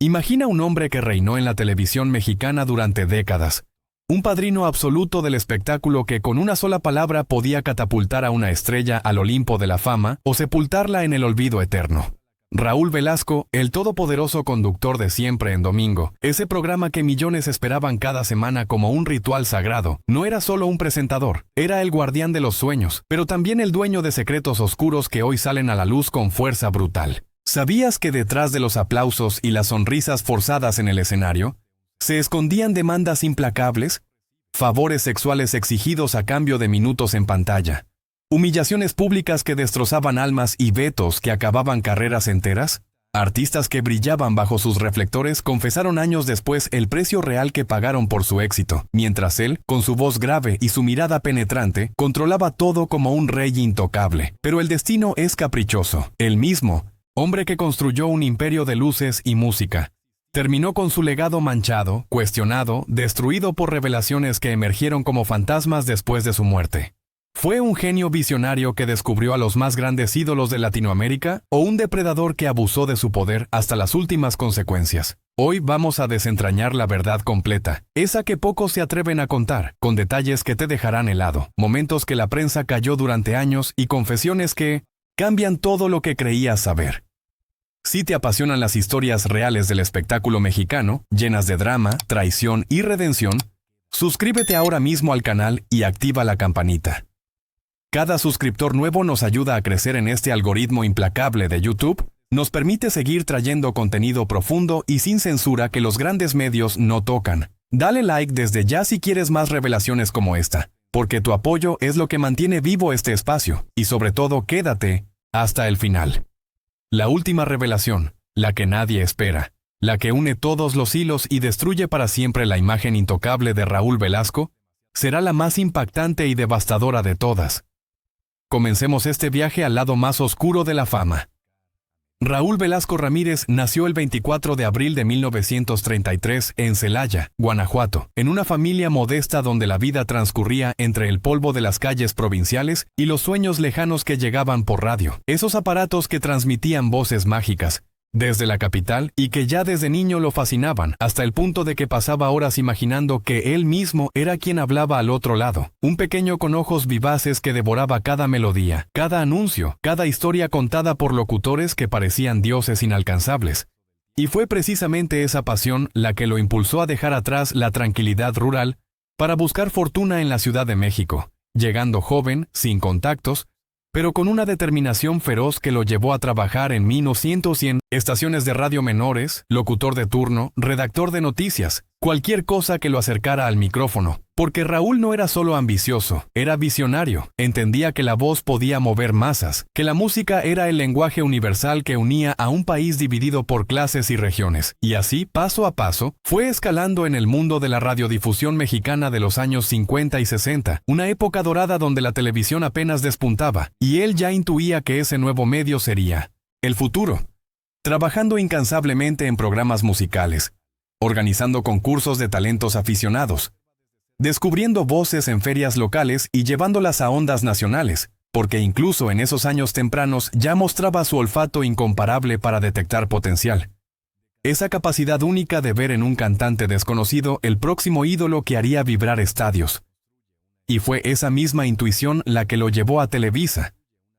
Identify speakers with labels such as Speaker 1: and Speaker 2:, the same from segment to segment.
Speaker 1: Imagina un hombre que reinó en la televisión mexicana durante décadas. Un padrino absoluto del espectáculo que con una sola palabra podía catapultar a una estrella al Olimpo de la fama o sepultarla en el olvido eterno. Raúl Velasco, el todopoderoso conductor de Siempre en Domingo, ese programa que millones esperaban cada semana como un ritual sagrado, no era solo un presentador, era el guardián de los sueños, pero también el dueño de secretos oscuros que hoy salen a la luz con fuerza brutal. ¿Sabías que detrás de los aplausos y las sonrisas forzadas en el escenario, se escondían demandas implacables, favores sexuales exigidos a cambio de minutos en pantalla, humillaciones públicas que destrozaban almas y vetos que acababan carreras enteras? Artistas que brillaban bajo sus reflectores confesaron años después el precio real que pagaron por su éxito, mientras él, con su voz grave y su mirada penetrante, controlaba todo como un rey intocable. Pero el destino es caprichoso. El mismo, hombre que construyó un imperio de luces y música, terminó con su legado manchado, cuestionado, destruido por revelaciones que emergieron como fantasmas después de su muerte. ¿Fue un genio visionario que descubrió a los más grandes ídolos de Latinoamérica o un depredador que abusó de su poder hasta las últimas consecuencias? Hoy vamos a desentrañar la verdad completa, esa que pocos se atreven a contar, con detalles que te dejarán helado, momentos que la prensa calló durante años y confesiones que cambian todo lo que creías saber. Si te apasionan las historias reales del espectáculo mexicano, llenas de drama, traición y redención, suscríbete ahora mismo al canal y activa la campanita. Cada suscriptor nuevo nos ayuda a crecer en este algoritmo implacable de YouTube, nos permite seguir trayendo contenido profundo y sin censura que los grandes medios no tocan. Dale like desde ya si quieres más revelaciones como esta, porque tu apoyo es lo que mantiene vivo este espacio, y sobre todo quédate hasta el final. La última revelación, la que nadie espera, la que une todos los hilos y destruye para siempre la imagen intocable de Raúl Velasco, será la más impactante y devastadora de todas. Comencemos este viaje al lado más oscuro de la fama. Raúl Velasco Ramírez nació el 24 de abril de 1933 en Celaya, Guanajuato, en una familia modesta donde la vida transcurría entre el polvo de las calles provinciales y los sueños lejanos que llegaban por radio, esos aparatos que transmitían voces mágicas desde la capital y que ya desde niño lo fascinaban, hasta el punto de que pasaba horas imaginando que él mismo era quien hablaba al otro lado, un pequeño con ojos vivaces que devoraba cada melodía, cada anuncio, cada historia contada por locutores que parecían dioses inalcanzables. Y fue precisamente esa pasión la que lo impulsó a dejar atrás la tranquilidad rural para buscar fortuna en la Ciudad de México, llegando joven, sin contactos, pero con una determinación feroz que lo llevó a trabajar en 1900 estaciones de radio menores, locutor de turno, redactor de noticias, cualquier cosa que lo acercara al micrófono. Porque Raúl no era solo ambicioso, era visionario, entendía que la voz podía mover masas, que la música era el lenguaje universal que unía a un país dividido por clases y regiones. Y así, paso a paso, fue escalando en el mundo de la radiodifusión mexicana de los años 50 y 60, una época dorada donde la televisión apenas despuntaba, y él ya intuía que ese nuevo medio sería el futuro. Trabajando incansablemente en programas musicales, organizando concursos de talentos aficionados, descubriendo voces en ferias locales y llevándolas a ondas nacionales, porque incluso en esos años tempranos ya mostraba su olfato incomparable para detectar potencial. Esa capacidad única de ver en un cantante desconocido el próximo ídolo que haría vibrar estadios. Y fue esa misma intuición la que lo llevó a Televisa,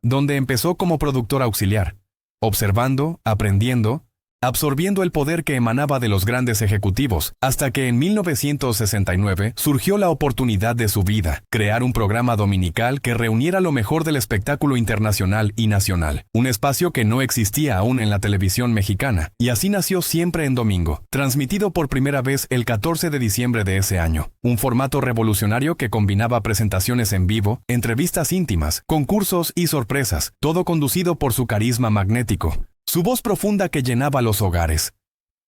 Speaker 1: donde empezó como productor auxiliar, observando, aprendiendo, absorbiendo el poder que emanaba de los grandes ejecutivos, hasta que en 1969 surgió la oportunidad de su vida, crear un programa dominical que reuniera lo mejor del espectáculo internacional y nacional, un espacio que no existía aún en la televisión mexicana, y así nació Siempre en Domingo, transmitido por primera vez el 14 de diciembre de ese año, un formato revolucionario que combinaba presentaciones en vivo, entrevistas íntimas, concursos y sorpresas, todo conducido por su carisma magnético. Su voz profunda que llenaba los hogares.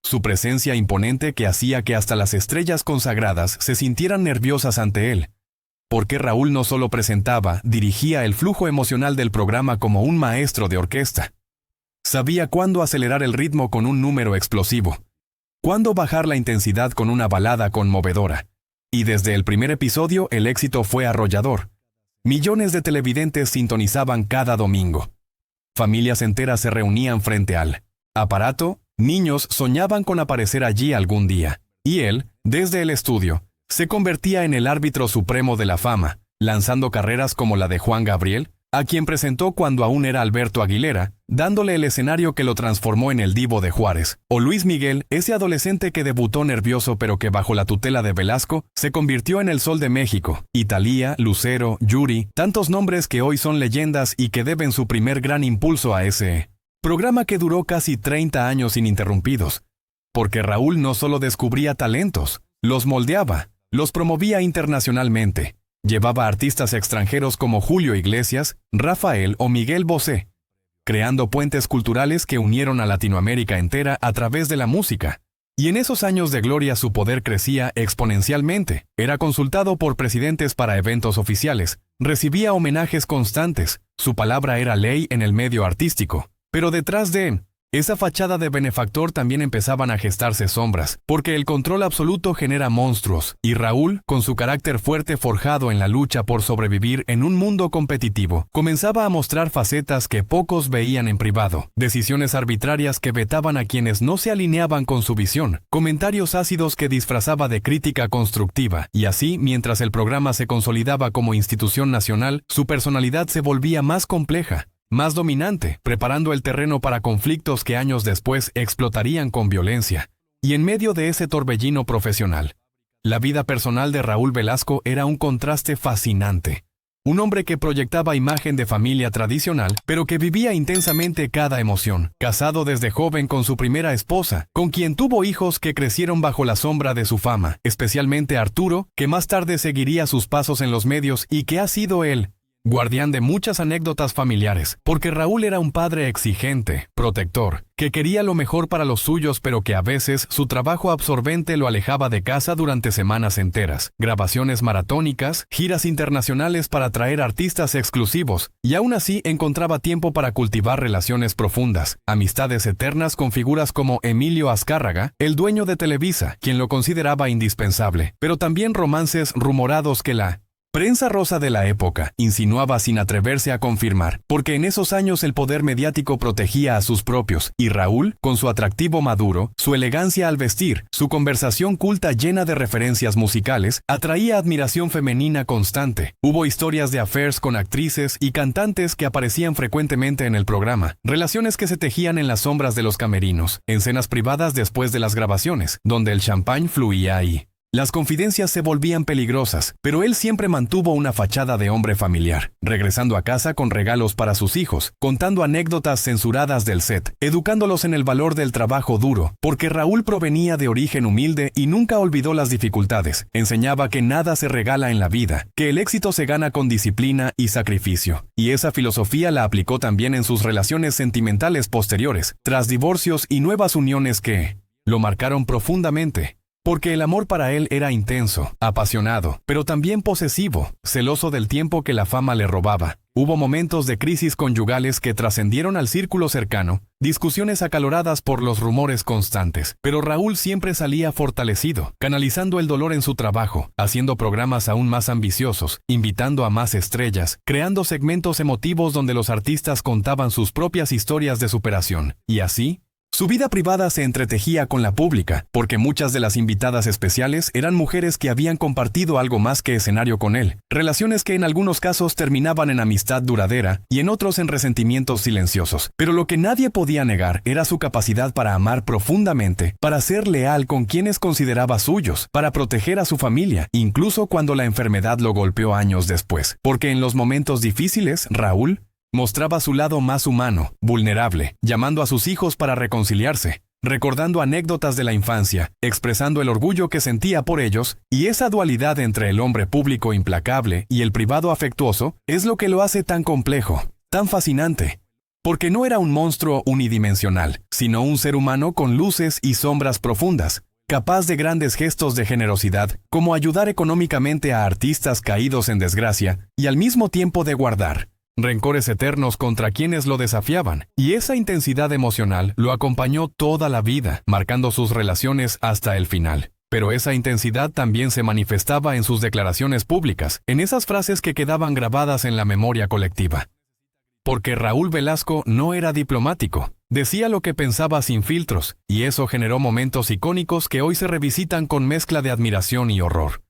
Speaker 1: Su presencia imponente que hacía que hasta las estrellas consagradas se sintieran nerviosas ante él. Porque Raúl no solo presentaba, dirigía el flujo emocional del programa como un maestro de orquesta. Sabía cuándo acelerar el ritmo con un número explosivo, cuándo bajar la intensidad con una balada conmovedora. Y desde el primer episodio el éxito fue arrollador. Millones de televidentes sintonizaban cada domingo. Familias enteras se reunían frente al aparato, Niños soñaban con aparecer allí algún día, y él, desde el estudio, se convertía en el árbitro supremo de la fama, lanzando carreras como la de Juan Gabriel, a quien presentó cuando aún era Alberto Aguilera, dándole el escenario que lo transformó en el Divo de Juárez, o Luis Miguel, ese adolescente que debutó nervioso pero que bajo la tutela de Velasco, se convirtió en el Sol de México, y Thalía, Lucero, Yuri, tantos nombres que hoy son leyendas y que deben su primer gran impulso a ese programa que duró casi 30 años ininterrumpidos, porque Raúl no solo descubría talentos, los moldeaba, los promovía internacionalmente. Llevaba artistas extranjeros como Julio Iglesias, Rafael o Miguel Bosé, creando puentes culturales que unieron a Latinoamérica entera a través de la música. Y en esos años de gloria su poder crecía exponencialmente. Era consultado por presidentes para eventos oficiales, recibía homenajes constantes, su palabra era ley en el medio artístico. Pero detrás de esa fachada de benefactor también empezaban a gestarse sombras, porque el control absoluto genera monstruos, y Raúl, con su carácter fuerte forjado en la lucha por sobrevivir en un mundo competitivo, comenzaba a mostrar facetas que pocos veían en privado, decisiones arbitrarias que vetaban a quienes no se alineaban con su visión, comentarios ácidos que disfrazaba de crítica constructiva, y así, mientras el programa se consolidaba como institución nacional, su personalidad se volvía más compleja, más dominante, preparando el terreno para conflictos que años después explotarían con violencia. Y en medio de ese torbellino profesional, la vida personal de Raúl Velasco era un contraste fascinante. Un hombre que proyectaba imagen de familia tradicional, pero que vivía intensamente cada emoción. Casado desde joven con su primera esposa, con quien tuvo hijos que crecieron bajo la sombra de su fama, especialmente Arturo, que más tarde seguiría sus pasos en los medios y que ha sido él, guardián de muchas anécdotas familiares, porque Raúl era un padre exigente, protector, que quería lo mejor para los suyos pero que a veces su trabajo absorbente lo alejaba de casa durante semanas enteras, grabaciones maratónicas, giras internacionales para traer artistas exclusivos, y aún así encontraba tiempo para cultivar relaciones profundas, amistades eternas con figuras como Emilio Azcárraga, el dueño de Televisa, quien lo consideraba indispensable, pero también romances rumorados que la prensa rosa de la época insinuaba sin atreverse a confirmar, porque en esos años el poder mediático protegía a sus propios, y Raúl, con su atractivo maduro, su elegancia al vestir, su conversación culta llena de referencias musicales, atraía admiración femenina constante. Hubo historias de affairs con actrices y cantantes que aparecían frecuentemente en el programa, relaciones que se tejían en las sombras de los camerinos, en cenas privadas después de las grabaciones, donde el champán fluía ahí. Las confidencias se volvían peligrosas, pero él siempre mantuvo una fachada de hombre familiar, regresando a casa con regalos para sus hijos, contando anécdotas censuradas del set, educándolos en el valor del trabajo duro, porque Raúl provenía de origen humilde y nunca olvidó las dificultades. Enseñaba que nada se regala en la vida, que el éxito se gana con disciplina y sacrificio. Y esa filosofía la aplicó también en sus relaciones sentimentales posteriores, tras divorcios y nuevas uniones que lo marcaron profundamente. Porque el amor para él era intenso, apasionado, pero también posesivo, celoso del tiempo que la fama le robaba. Hubo momentos de crisis conyugales que trascendieron al círculo cercano, discusiones acaloradas por los rumores constantes, pero Raúl siempre salía fortalecido, canalizando el dolor en su trabajo, haciendo programas aún más ambiciosos, invitando a más estrellas, creando segmentos emotivos donde los artistas contaban sus propias historias de superación, y así, su vida privada se entretejía con la pública, porque muchas de las invitadas especiales eran mujeres que habían compartido algo más que escenario con él, relaciones que en algunos casos terminaban en amistad duradera y en otros en resentimientos silenciosos. Pero lo que nadie podía negar era su capacidad para amar profundamente, para ser leal con quienes consideraba suyos, para proteger a su familia, incluso cuando la enfermedad lo golpeó años después. Porque en los momentos difíciles, Raúl mostraba su lado más humano, vulnerable, llamando a sus hijos para reconciliarse, recordando anécdotas de la infancia, expresando el orgullo que sentía por ellos, y esa dualidad entre el hombre público implacable y el privado afectuoso es lo que lo hace tan complejo, tan fascinante. Porque no era un monstruo unidimensional, sino un ser humano con luces y sombras profundas, capaz de grandes gestos de generosidad, como ayudar económicamente a artistas caídos en desgracia, y al mismo tiempo de guardar rencores eternos contra quienes lo desafiaban, y esa intensidad emocional lo acompañó toda la vida, marcando sus relaciones hasta el final. Pero esa intensidad también se manifestaba en sus declaraciones públicas, en esas frases que quedaban grabadas en la memoria colectiva. Porque Raúl Velasco no era diplomático, Decía lo que pensaba sin filtros, y eso generó momentos icónicos que hoy se revisitan con mezcla de admiración y horror.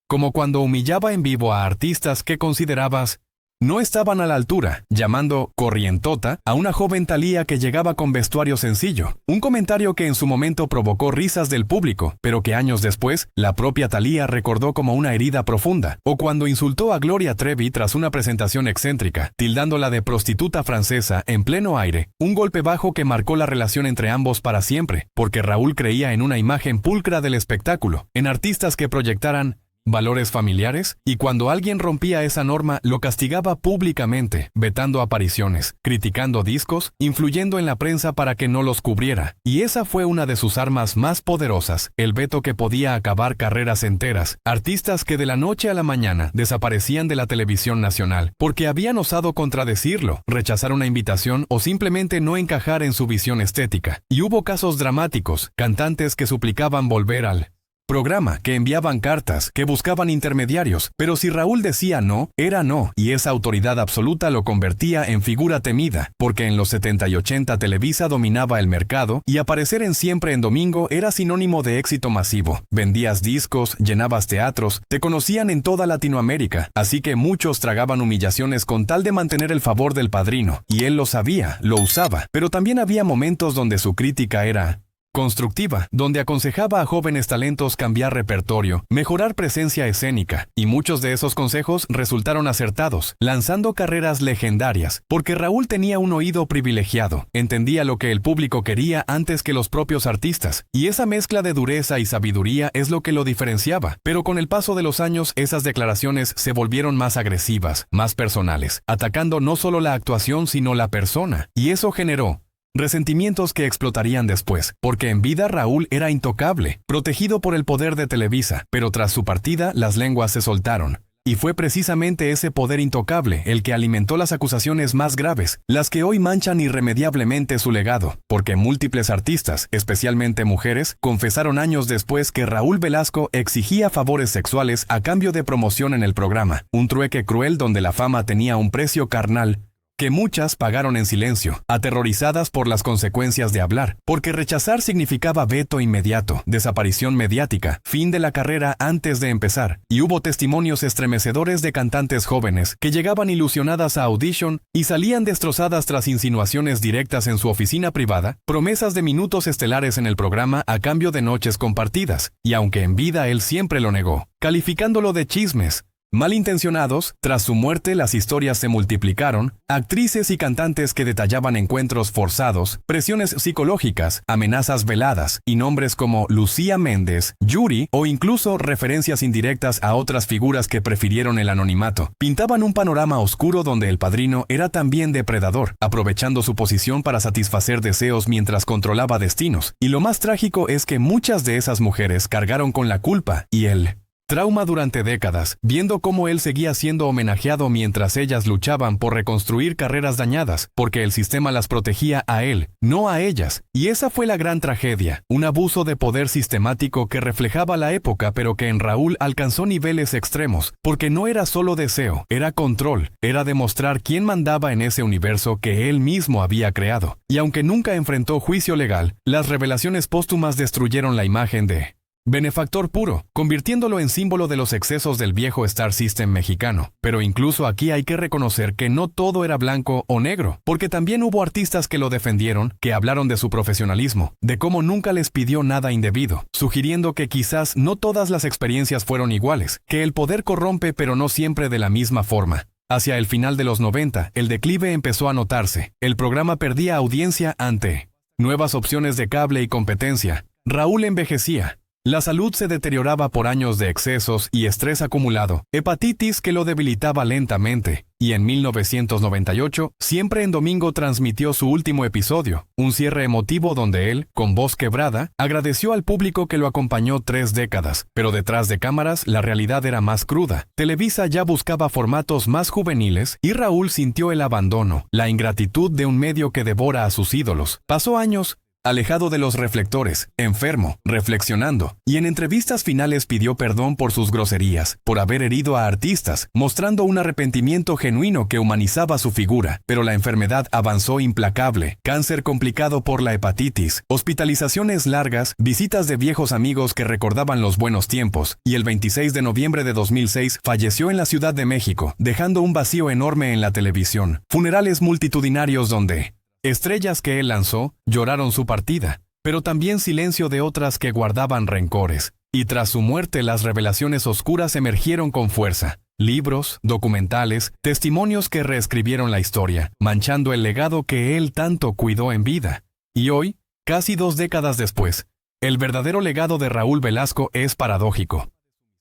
Speaker 1: Como cuando humillaba en vivo a artistas que considerabas no estaban a la altura, llamando corrientota a una joven Thalía que llegaba con vestuario sencillo, un comentario que en su momento provocó risas del público, pero que años después, la propia Thalía recordó como una herida profunda, o cuando insultó a Gloria Trevi tras una presentación excéntrica, tildándola de prostituta francesa en pleno aire, un golpe bajo que marcó la relación entre ambos para siempre, porque Raúl creía en una imagen pulcra del espectáculo, en artistas que proyectaran valores familiares, y cuando alguien rompía esa norma lo castigaba públicamente, vetando apariciones, criticando discos, influyendo en la prensa para que no los cubriera. Y esa fue una de sus armas más poderosas, el veto que podía acabar carreras enteras, artistas que de la noche a la mañana desaparecían de la televisión nacional, porque habían osado contradecirlo, rechazar una invitación o simplemente no encajar en su visión estética. Y hubo casos dramáticos, cantantes que suplicaban volver al programa, que enviaban cartas, que buscaban intermediarios, pero si Raúl decía no, era no, y esa autoridad absoluta lo convertía en figura temida, porque en los 70 y 80 Televisa dominaba el mercado, y aparecer en Siempre en Domingo era sinónimo de éxito masivo. Vendías discos, llenabas teatros, te conocían en toda Latinoamérica, así que muchos tragaban humillaciones con tal de mantener el favor del padrino, y él lo sabía, lo usaba, pero también había momentos donde su crítica era constructiva, donde aconsejaba a jóvenes talentos cambiar repertorio, mejorar presencia escénica, y muchos de esos consejos resultaron acertados, lanzando carreras legendarias, porque Raúl tenía un oído privilegiado, entendía lo que el público quería antes que los propios artistas, y esa mezcla de dureza y sabiduría es lo que lo diferenciaba, pero con el paso de los años esas declaraciones se volvieron más agresivas, más personales, atacando no solo la actuación sino la persona, y eso generó resentimientos que explotarían después, porque en vida Raúl era intocable, protegido por el poder de Televisa, pero tras su partida las lenguas se soltaron. Y fue precisamente ese poder intocable el que alimentó las acusaciones más graves, las que hoy manchan irremediablemente su legado, porque múltiples artistas, especialmente mujeres, confesaron años después que Raúl Velasco exigía favores sexuales a cambio de promoción en el programa, un trueque cruel donde la fama tenía un precio carnal, que muchas pagaron en silencio, aterrorizadas por las consecuencias de hablar, porque rechazar significaba veto inmediato, desaparición mediática, fin de la carrera antes de empezar, y hubo testimonios estremecedores de cantantes jóvenes que llegaban ilusionadas a audition y salían destrozadas tras insinuaciones directas en su oficina privada, promesas de minutos estelares en el programa a cambio de noches compartidas, y aunque en vida él siempre lo negó, calificándolo de chismes malintencionados. Tras su muerte las historias se multiplicaron, actrices y cantantes que detallaban encuentros forzados, presiones psicológicas, amenazas veladas, y nombres como Lucía Méndez, Yuri o incluso referencias indirectas a otras figuras que prefirieron el anonimato, pintaban un panorama oscuro donde el padrino era también depredador, aprovechando su posición para satisfacer deseos mientras controlaba destinos, y lo más trágico es que muchas de esas mujeres cargaron con la culpa y el trauma durante décadas, viendo cómo él seguía siendo homenajeado mientras ellas luchaban por reconstruir carreras dañadas, porque el sistema las protegía a él, no a ellas. Y esa fue la gran tragedia, un abuso de poder sistemático que reflejaba la época pero que en Raúl alcanzó niveles extremos, porque no era solo deseo, era control, era demostrar quién mandaba en ese universo que él mismo había creado. Y aunque nunca enfrentó juicio legal, las revelaciones póstumas destruyeron la imagen de benefactor puro, convirtiéndolo en símbolo de los excesos del viejo Star System mexicano. Pero incluso aquí hay que reconocer que no todo era blanco o negro, porque también hubo artistas que lo defendieron, que hablaron de su profesionalismo, de cómo nunca les pidió nada indebido, sugiriendo que quizás no todas las experiencias fueron iguales, que el poder corrompe pero no siempre de la misma forma. Hacia el final de los 90, el declive empezó a notarse. El programa perdía audiencia ante nuevas opciones de cable y competencia. Raúl envejecía. La salud se deterioraba por años de excesos y estrés acumulado, hepatitis que lo debilitaba lentamente, y en 1998, Siempre en Domingo transmitió su último episodio, un cierre emotivo donde él, con voz quebrada, agradeció al público que lo acompañó 3 décadas, pero detrás de cámaras la realidad era más cruda. Televisa ya buscaba formatos más juveniles y Raúl sintió el abandono, la ingratitud de un medio que devora a sus ídolos. Pasó años alejado de los reflectores, enfermo, reflexionando, y en entrevistas finales pidió perdón por sus groserías, por haber herido a artistas, mostrando un arrepentimiento genuino que humanizaba su figura. Pero la enfermedad avanzó implacable, cáncer complicado por la hepatitis, hospitalizaciones largas, visitas de viejos amigos que recordaban los buenos tiempos, y el 26 de noviembre de 2006 falleció en la Ciudad de México, dejando un vacío enorme en la televisión. Funerales multitudinarios donde estrellas que él lanzó lloraron su partida, pero también silencio de otras que guardaban rencores. Y tras su muerte las revelaciones oscuras emergieron con fuerza. Libros, documentales, testimonios que reescribieron la historia, manchando el legado que él tanto cuidó en vida. Y hoy, casi 2 décadas después, el verdadero legado de Raúl Velasco es paradójico.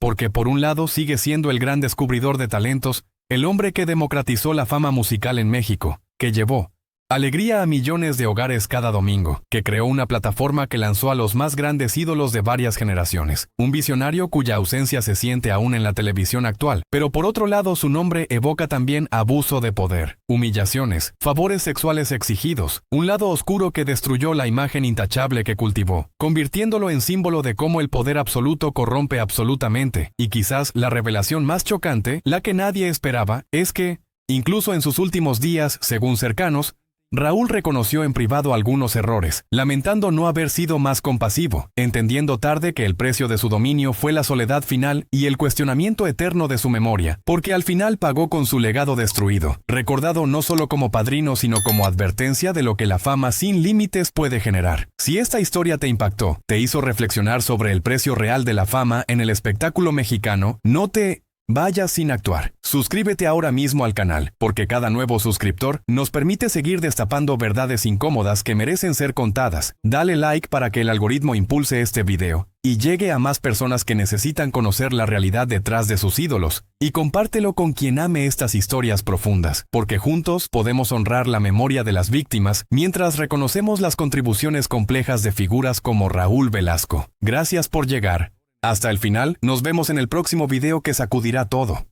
Speaker 1: Porque por un lado sigue siendo el gran descubridor de talentos, el hombre que democratizó la fama musical en México, que llevó alegría a millones de hogares cada domingo, que creó una plataforma que lanzó a los más grandes ídolos de varias generaciones, un visionario cuya ausencia se siente aún en la televisión actual, pero por otro lado su nombre evoca también abuso de poder, humillaciones, favores sexuales exigidos, un lado oscuro que destruyó la imagen intachable que cultivó, convirtiéndolo en símbolo de cómo el poder absoluto corrompe absolutamente, y quizás la revelación más chocante, la que nadie esperaba, es que, incluso en sus últimos días, según cercanos, Raúl reconoció en privado algunos errores, lamentando no haber sido más compasivo, entendiendo tarde que el precio de su dominio fue la soledad final y el cuestionamiento eterno de su memoria, porque al final pagó con su legado destruido, recordado no solo como padrino sino como advertencia de lo que la fama sin límites puede generar. Si esta historia te impactó, te hizo reflexionar sobre el precio real de la fama en el espectáculo mexicano, no te vayas sin actuar. Suscríbete ahora mismo al canal, porque cada nuevo suscriptor nos permite seguir destapando verdades incómodas que merecen ser contadas. Dale like para que el algoritmo impulse este video y llegue a más personas que necesitan conocer la realidad detrás de sus ídolos. Y compártelo con quien ame estas historias profundas, porque juntos podemos honrar la memoria de las víctimas mientras reconocemos las contribuciones complejas de figuras como Raúl Velasco. Gracias por llegar hasta el final. Nos vemos en el próximo video que sacudirá todo.